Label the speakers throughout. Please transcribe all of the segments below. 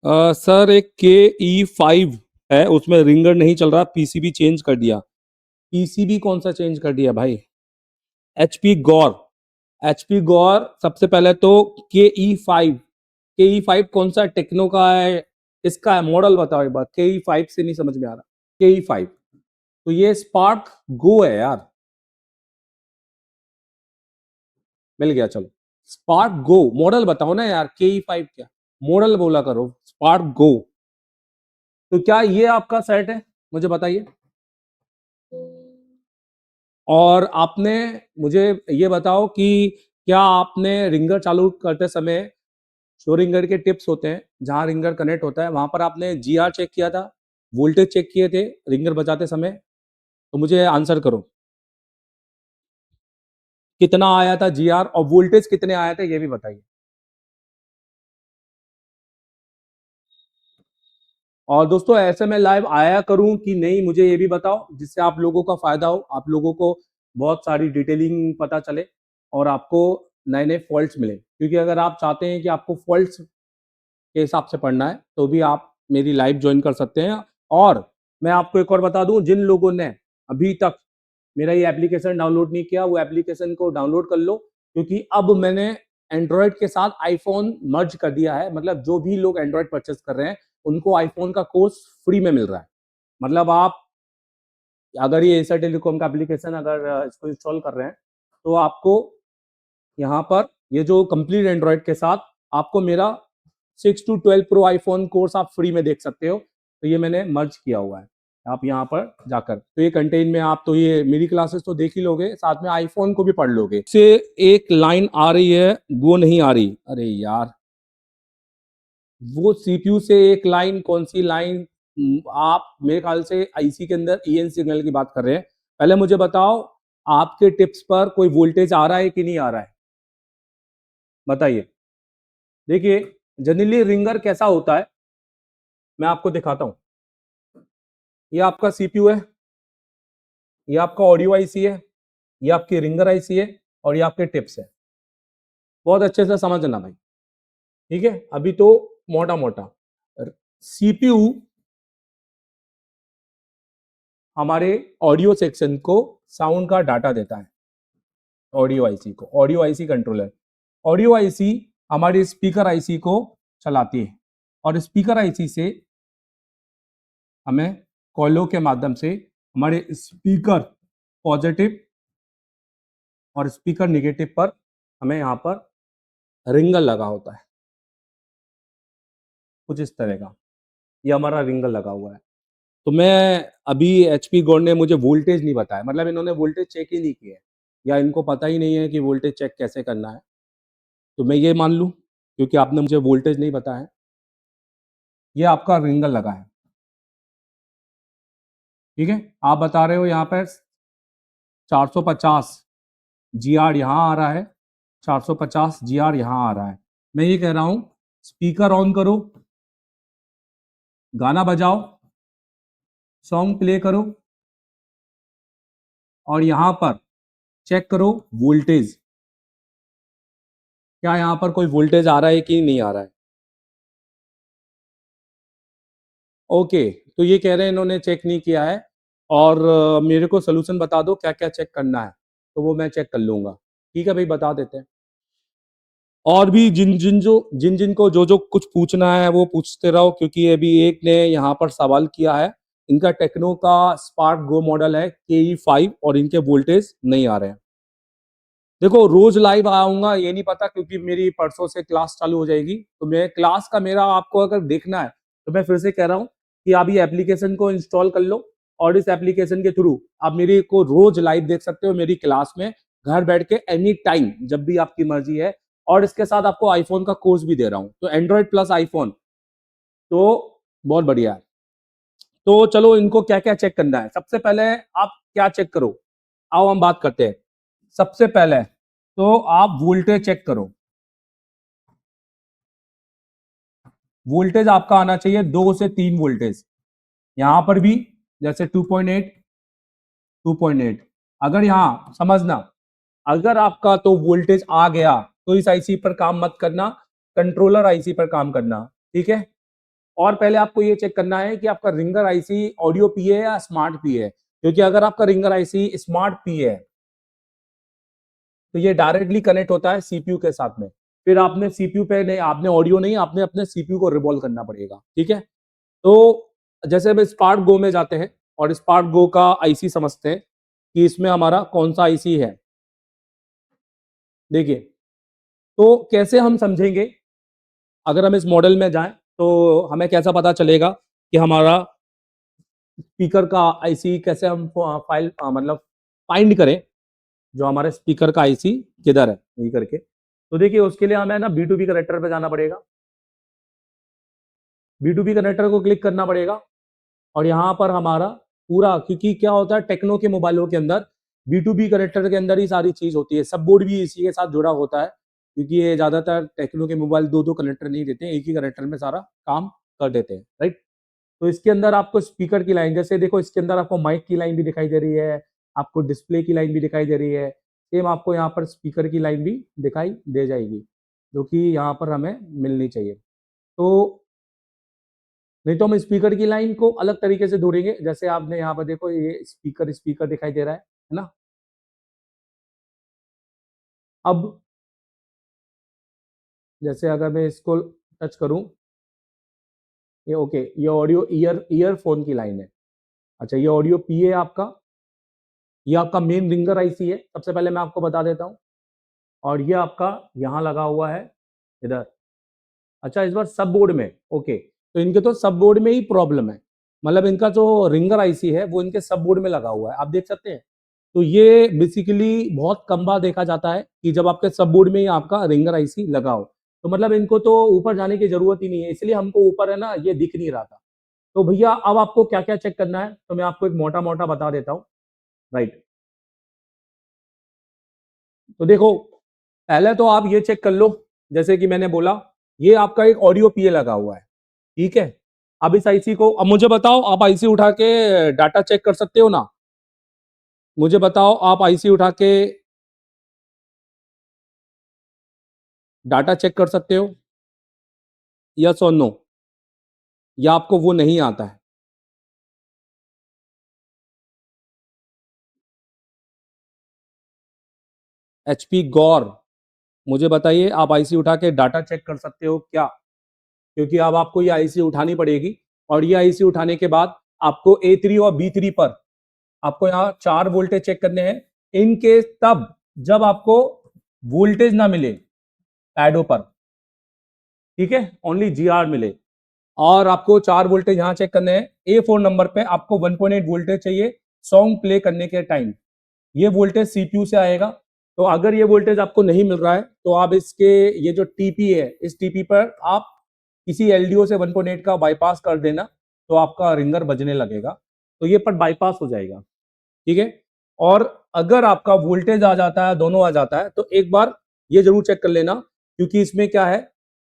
Speaker 1: Sir एक KE5 है, उसमें रिंगर नहीं चल रहा, पीसीबी चेंज कर दिया। पीसीबी कौन सा चेंज कर दिया भाई? एचपी गौर। एचपी गौर सबसे पहले तो के ई फाइव कौन सा टेक्नो का है? इसका है मॉडल बताओ एक बार। KE5 से नहीं समझ में आ रहा। KE5 तो ये स्पार्क गो है यार। मिल गया, चलो। स्पार्क गो मॉडल बताओ ना यार। KE5 क्या मॉडल बोला करो, स्पार्क गो। तो क्या ये आपका सेट है? मुझे बताइए। और आपने मुझे ये बताओ कि क्या आपने रिंगर चालू करते समय जो रिंगर के टिप्स होते हैं, जहां रिंगर कनेक्ट होता है, वहां पर आपने GR चेक किया था, वोल्टेज चेक किए थे रिंगर बजाते समय? तो मुझे आंसर करो, कितना आया था GR और वोल्टेज कितने आए थे ये भी बताइए। और दोस्तों ऐसे में लाइव आया करूं कि नहीं, मुझे ये भी बताओ, जिससे आप लोगों का फायदा हो, आप लोगों को बहुत सारी डिटेलिंग पता चले और आपको नए नए फॉल्ट्स मिले। क्योंकि अगर आप चाहते हैं कि आपको फॉल्ट्स के हिसाब से पढ़ना है तो भी आप मेरी लाइव ज्वाइन कर सकते हैं। और मैं आपको एक और बता दूं, जिन लोगों ने अभी तक मेरा ये एप्लीकेशन डाउनलोड नहीं किया, वो एप्लीकेशन को डाउनलोड कर लो। क्योंकि अब मैंने एंड्रॉयड के साथ आईफोन मर्ज कर दिया है। मतलब जो भी लोग एंड्रॉयड परचेस कर रहे हैं उनको आईफोन का कोर्स फ्री में मिल रहा है। मतलब आप अगर ये एसर टेलीकॉम का एप्लीकेशन अगर इसको इंस्टॉल कर रहे हैं तो आपको यहाँ पर ये जो कंप्लीट एंड्रॉयड के साथ आपको मेरा 6 to 12 प्रो आईफोन कोर्स आप फ्री में देख सकते हो। तो ये मैंने मर्ज किया हुआ है आप यहाँ पर जाकर। तो ये कंटेन में आप तो ये मेरी क्लासेस तो देख ही लोगे, साथ में आईफोन को भी पढ़ लोगे। से एक लाइन आ रही है वो नहीं आ रही। अरे यार, वो सीपीयू से एक लाइन, कौन सी लाइन? आप मेरे ख्याल से आईसी के अंदर EN सिग्नल की बात कर रहे हैं। पहले मुझे बताओ, आपके टिप्स पर कोई वोल्टेज आ रहा है कि नहीं आ रहा है? बताइए। देखिए, जनरली रिंगर कैसा होता है, मैं आपको दिखाता हूं। ये आपका सीपीयू है, ये आपका ऑडियो आईसी है, ये आपकी रिंगर आईसी है और ये आपके टिप्स है। बहुत अच्छे से समझना भाई, ठीक है? अभी तो मोटा मोटा सीपीयू हमारे ऑडियो सेक्शन को साउंड का डाटा देता है। ऑडियो आईसी को, audio IC controller, audio IC हमारी स्पीकर आईसी को चलाती है। और स्पीकर आईसी से हमें कॉलों के माध्यम से हमारे स्पीकर पॉजिटिव और स्पीकर निगेटिव पर हमें यहाँ पर रिंगल लगा होता है, कुछ इस तरह का। ये हमारा रिंगल लगा हुआ है। तो मैं अभी एचपी गौड़ ने मुझे वोल्टेज नहीं बताया, मतलब इन्होंने वोल्टेज चेक ही नहीं किया है या इनको पता ही नहीं है कि वोल्टेज चेक कैसे करना है। तो मैं ये मान लूँ क्योंकि आपने मुझे वोल्टेज नहीं बताया। ये आपका रिंगल लगा है, ठीक है? आप बता रहे हो यहाँ पर 450 GR यहाँ आ रहा है, 450 GR यहाँ आ रहा है। मैं ये कह रहा हूँ, स्पीकर ऑन करो, गाना बजाओ, सॉन्ग प्ले करो और यहाँ पर चेक करो वोल्टेज। क्या यहाँ पर कोई वोल्टेज आ रहा है कि नहीं आ रहा है? ओके, तो ये कह रहे हैं इन्होंने चेक नहीं किया है। और मेरे को सोल्यूशन बता दो क्या क्या चेक करना है, तो वो मैं चेक कर लूंगा। ठीक है भाई, बता देते हैं। और भी जिन को जो जो कुछ पूछना है वो पूछते रहो, क्योंकि अभी एक ने यहाँ पर सवाल किया है। इनका टेक्नो का स्पार्क गो मॉडल है KE5 और इनके वोल्टेज नहीं आ रहे हैं। देखो, रोज लाइव आऊंगा ये नहीं पता, क्योंकि मेरी परसों से क्लास चालू हो जाएगी। तो मैं क्लास का मेरा आपको अगर देखना है तो मैं फिर से कह रहा हूँ कि आप ये एप्लीकेशन को इंस्टॉल कर लो और इस एप्लीकेशन के थ्रू आप मेरे को रोज लाइव देख सकते हो मेरी क्लास में, घर बैठ के एनी टाइम, जब भी आपकी मर्जी है। और इसके साथ आपको आईफोन का कोर्स भी दे रहा हूँ, तो एंड्रॉइड प्लस आईफोन, तो बहुत बढ़िया है। तो चलो, इनको क्या क्या चेक करना है सबसे पहले आप क्या चेक करो, आओ हम बात करते हैं। सबसे पहले तो आप वोल्टेज चेक करो। वोल्टेज आपका आना चाहिए 2 से 3 वोल्टेज। यहां पर भी जैसे 2.8, 2.8। अगर यहां समझना, अगर आपका तो वोल्टेज आ गया तो इस आईसी पर काम मत करना, कंट्रोलर आईसी पर काम करना, ठीक है? और पहले आपको ये चेक करना है कि आपका रिंगर आईसी ऑडियो पी है या स्मार्ट पी है, क्योंकि अगर आपका रिंगर आईसी स्मार्ट पी है तो ये डायरेक्टली कनेक्ट होता है सीपीयू के साथ में। फिर आपने सीपीयू पे नहीं, आपने ऑडियो नहीं, आपने अपने सीपीयू को रिवॉल्व करना पड़ेगा, ठीक है। तो जैसे अब स्पार्क गो में जाते हैं और स्पार्क गो का आईसी समझते हैं कि इसमें हमारा कौन सा आईसी है। देखिए, तो कैसे हम समझेंगे, अगर हम इस मॉडल में जाएं तो हमें कैसा पता चलेगा कि हमारा स्पीकर का आईसी कैसे हम मतलब फाइंड करें, जो हमारे स्पीकर का आईसी किधर है ये करके। तो देखिए, उसके लिए हमें ना B2B कनेक्टर पे जाना पड़ेगा, B2B कनेक्टर को क्लिक करना पड़ेगा और यहाँ पर हमारा पूरा, क्योंकि क्या होता है टेक्नो के मोबाइलों के अंदर B2B कनेक्टर के अंदर ही सारी चीज होती है, सब बोर्ड भी इसी के साथ जुड़ा होता है, क्योंकि ये ज्यादातर टेक्नो के मोबाइल दो दो कनेक्टर नहीं देते हैं, एक ही कनेक्टर में सारा काम कर देते हैं, राइट। तो इसके अंदर आपको स्पीकर की लाइन, जैसे देखो इसके अंदर आपको माइक की लाइन भी दिखाई दे रही है, आपको डिस्प्ले की लाइन भी दिखाई दे रही है, सेम आपको यहाँ पर स्पीकर की लाइन भी दिखाई दे जाएगी, जो कि यहाँ पर हमें मिलनी चाहिए। तो नहीं तो हम स्पीकर की लाइन को अलग तरीके से ढूंढेंगे, जैसे आपने यहाँ पर देखो ये स्पीकर स्पीकर दिखाई दे रहा है ना। अब जैसे अगर मैं इसको टच करूं, ये ओके, ये ऑडियो ईयरफोन की लाइन है। अच्छा, ये ऑडियो पी है आपका, ये आपका मेन रिंगर आईसी है, सबसे पहले मैं आपको बता देता हूँ। और ये आपका यहाँ लगा हुआ है इधर। अच्छा, इस बार सब बोर्ड में, ओके, तो इनके तो सब बोर्ड में ही प्रॉब्लम है, मतलब इनका जो रिंगर आईसी है वो इनके सब बोर्ड में लगा हुआ है, आप देख सकते हैं। तो ये बेसिकली बहुत कम बार देखा जाता है कि जब आपके सब बोर्ड में ही आपका रिंगर आईसी लगा हो, तो मतलब इनको तो ऊपर जाने की जरूरत ही नहीं है, इसलिए हमको ऊपर है ना ये दिख नहीं रहा था। तो भैया अब आपको क्या क्या चेक करना है, तो मैं आपको एक मोटा मोटा बता देता हूँ, राइट। तो देखो, पहले तो आप ये चेक कर लो, जैसे कि मैंने बोला, ये आपका एक ऑडियो पीए लगा हुआ है, ठीक है। अब इस आईसी को, अब मुझे बताओ, आप आईसी उठा के डाटा चेक कर सकते हो ना, मुझे बताओ, आप आईसी उठा के डाटा चेक कर सकते हो, यस और नो, या आपको वो नहीं आता है? एचपी गौर, मुझे बताइए, आप आईसी उठा के डाटा चेक कर सकते हो क्या? क्योंकि अब आपको ये आईसी उठानी पड़ेगी, और ये आईसी उठाने के बाद आपको A3 और B3 पर आपको यहाँ 4 वोल्टेज चेक करने हैं, इनकेस तब जब आपको वोल्टेज ना मिले पैडो पर, ठीक है, ओनली जीआर मिले, और आपको 4 वोल्टेज यहाँ चेक करने हैं। A4 नंबर पे आपको 1.8 वोल्टेज चाहिए सॉन्ग प्ले करने के टाइम, ये वोल्टेज सीपीयू से आएगा। तो अगर ये वोल्टेज आपको नहीं मिल रहा है तो आप इसके, ये जो टीपी है, इस टीपी पर आप किसी एलडीओ से 1.8 का बाईपास कर देना, तो आपका रिंगर बजने लगेगा, तो ये पर बाईपास हो जाएगा, ठीक है। और अगर आपका वोल्टेज आ जाता है, दोनों आ जाता है, तो एक बार ये जरूर चेक कर लेना, क्योंकि इसमें क्या है,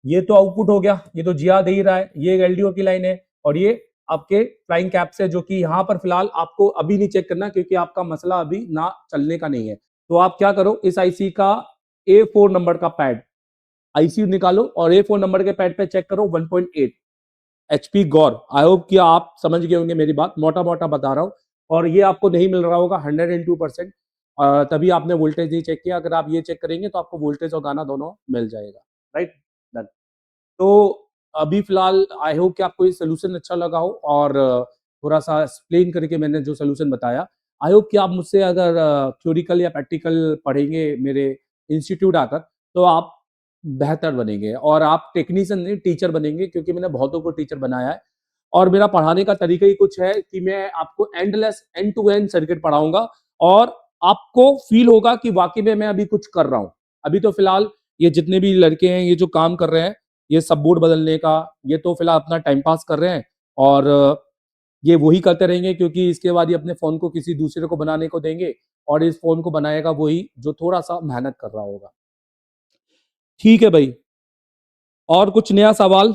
Speaker 1: ये तो आउटपुट हो गया, ये तो जिया दे ही रहा है, ये एलडीओ की लाइन है, और ये आपके फ्लाइंग कैप से, जो कि यहाँ पर फिलहाल आपको अभी नहीं चेक करना, क्योंकि आपका मसला अभी ना चलने का नहीं है। तो आप क्या करो, इस आईसी का A4 नंबर का पैड आईसी निकालो और A4 नंबर के पैड पे चेक करो 1.8 एचपी गौर। आई होप कि आप समझ गए होंगे मेरी बात, मोटा मोटा बता रहा हूँ। और ये आपको नहीं मिल रहा होगा 102%, तभी आपने वोल्टेज नहीं चेक किया, अगर आप ये चेक करेंगे तो आपको वोल्टेज और गाना दोनों मिल जाएगा, राइट, डन। तो अभी फिलहाल आई होप कि आपको ये सोल्यूशन अच्छा लगा हो, और थोड़ा सा एक्सप्लेन करके मैंने जो सोल्यूशन बताया, आई होप कि आप मुझसे अगर थ्योरिकल या प्रैक्टिकल पढ़ेंगे मेरे इंस्टीट्यूट आकर, तो आप बेहतर बनेंगे, और आप टेक्नीशियन नहीं टीचर बनेंगे, क्योंकि मैंने बहुतों को टीचर बनाया है, और मेरा पढ़ाने का तरीका ही कुछ है कि मैं आपको endless and to end circuit पढ़ाऊंगा, और आपको फील होगा कि वाकई में मैं अभी कुछ कर रहा हूँ। अभी तो फिलहाल ये जितने भी लड़के हैं, ये जो काम कर रहे हैं, ये सब बोर्ड बदलने का, ये तो फिलहाल अपना टाइम पास कर रहे हैं, और ये वही करते रहेंगे, क्योंकि इसके बाद ये अपने फोन को किसी दूसरे को बनाने को देंगे, और इस फोन को बनाएगा वही जो थोड़ा सा मेहनत कर रहा होगा। ठीक है भाई, और कुछ नया सवाल?